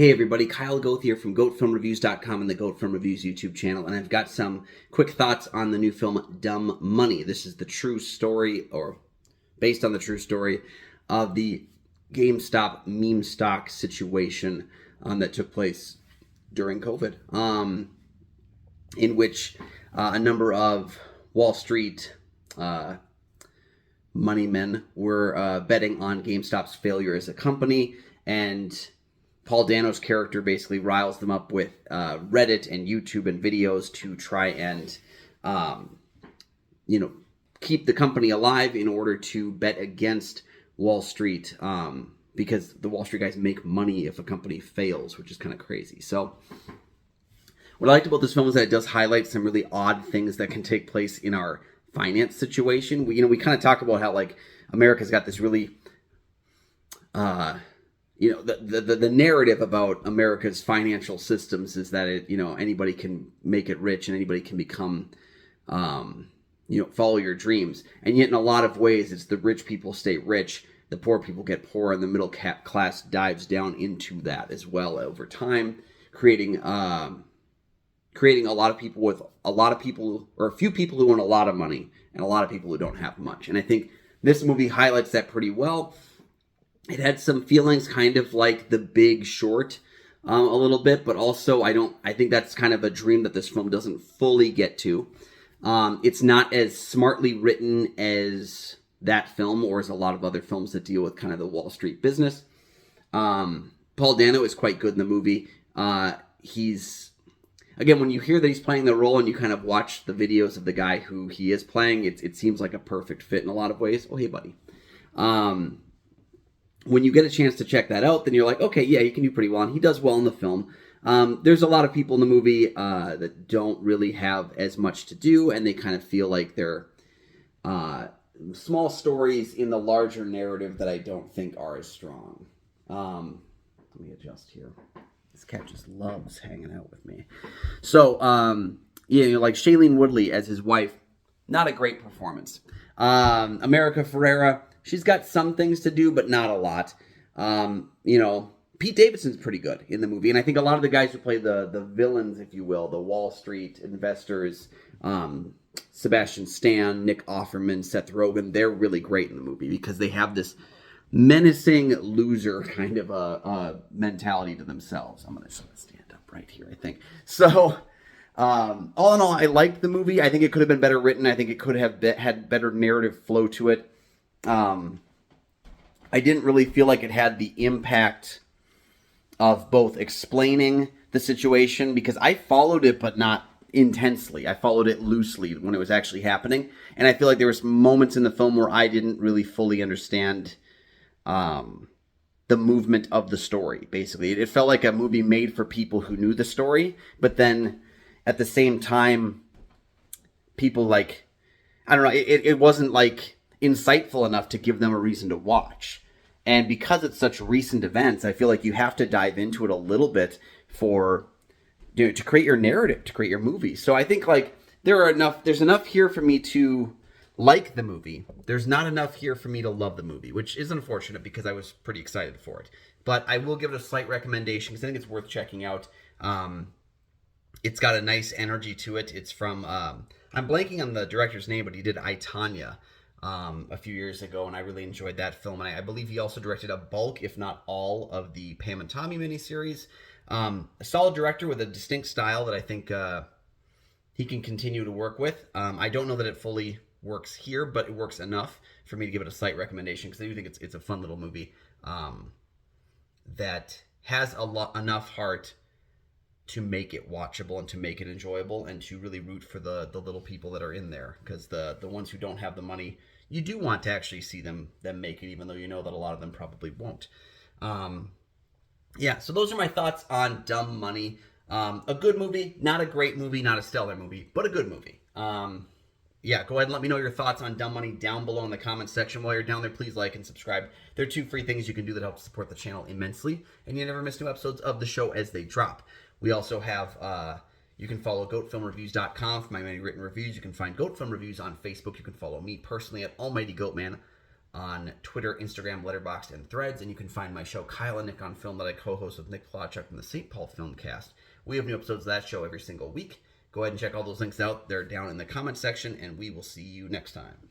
Hey everybody, Kyle Goth here from GoatFilmReviews.com and the Goat Film Reviews YouTube channel, and I've got some quick thoughts on the new film Dumb Money. This is the true story, or based on the true story, of the GameStop meme stock situation that took place during COVID, in which a number of Wall Street money men were betting on GameStop's failure as a company, and Paul Dano's character basically riles them up with Reddit and YouTube and videos to try and, keep the company alive in order to bet against Wall Street, because the Wall Street guys make money if a company fails, which is kind of crazy. So what I liked about this film is that it does highlight some really odd things that can take place in our finance situation. We kind of talk about how, like, America's got this really the narrative about America's financial systems is that anybody can make it rich and anybody can become, follow your dreams. And yet in a lot of ways, it's the rich people stay rich, the poor people get poor, and the middle class dives down into that as well over time, creating a lot of people with a few people who own a lot of money and a lot of people who don't have much. And I think this movie highlights that pretty well. It had some feelings kind of like The Big Short a little bit, but also I think that's kind of a dream that this film doesn't fully get to. It's not as smartly written as that film or as a lot of other films that deal with kind of the Wall Street business. Paul Dano is quite good in the movie. Again, when you hear that he's playing the role and you kind of watch the videos of the guy who he is playing, it seems like a perfect fit in a lot of ways. Oh, hey, buddy. When you get a chance to check that out, then you're like, okay, yeah, he can do pretty well, and he does well in the film. There's a lot of people in the movie that don't really have as much to do, and they kind of feel like they're small stories in the larger narrative that I don't think are as strong. Let me adjust here. This cat just loves hanging out with me. So, like Shailene Woodley as his wife, not a great performance. America Ferrera, she's got some things to do, but not a lot. Pete Davidson's pretty good in the movie. And I think a lot of the guys who play the villains, if you will, the Wall Street investors, Sebastian Stan, Nick Offerman, Seth Rogen, they're really great in the movie because they have this menacing loser kind of a mentality to themselves. I'm going to stand up right here, I think. So, all in all, I liked the movie. I think it could have been better written. I think it could have had better narrative flow to it. I didn't really feel like it had the impact of both explaining the situation, because I followed it, but not intensely. I followed it loosely when it was actually happening. And I feel like there was moments in the film where I didn't really fully understand the movement of the story, basically. It felt like a movie made for people who knew the story, but then at the same time, people it wasn't like insightful enough to give them a reason to watch. And because it's such recent events, I feel like you have to dive into it a little bit to create your narrative, to create your movie. So I think there's enough here for me to like the movie. There's not enough here for me to love the movie, which is unfortunate because I was pretty excited for it. But I will give it a slight recommendation because I think it's worth checking out. It's got a nice energy to it. It's from, I'm blanking on the director's name, but he did I, Tonya a few years ago, and I really enjoyed that film. And I believe he also directed a bulk, if not all, of the Pam and Tommy miniseries. A solid director with a distinct style that I think he can continue to work with. I don't know that it fully works here, but it works enough for me to give it a slight recommendation because I do think it's a fun little movie that has enough heart to make it watchable and to make it enjoyable and to really root for the little people that are in there, because the ones who don't have the money, you do want to actually see them make it, even though you know that a lot of them probably won't. So those are my thoughts on Dumb Money. A good movie, not a great movie, not a stellar movie, but a good movie. Go ahead and let me know your thoughts on Dumb Money down below in the comments section. While you're down there, please like and subscribe. There are 2 free things you can do that help support the channel immensely, and you never miss new episodes of the show as they drop. We also have, you can follow GoatFilmReviews.com for my many written reviews. You can find Goat Film Reviews on Facebook. You can follow me personally at Almighty Goatman on Twitter, Instagram, Letterboxd, and Threads. And you can find my show, Kyle and Nick on Film, that I co-host with Nick Plotchuk from the St. Paul Filmcast. We have new episodes of that show every single week. Go ahead and check all those links out. They're down in the comment section, and we will see you next time.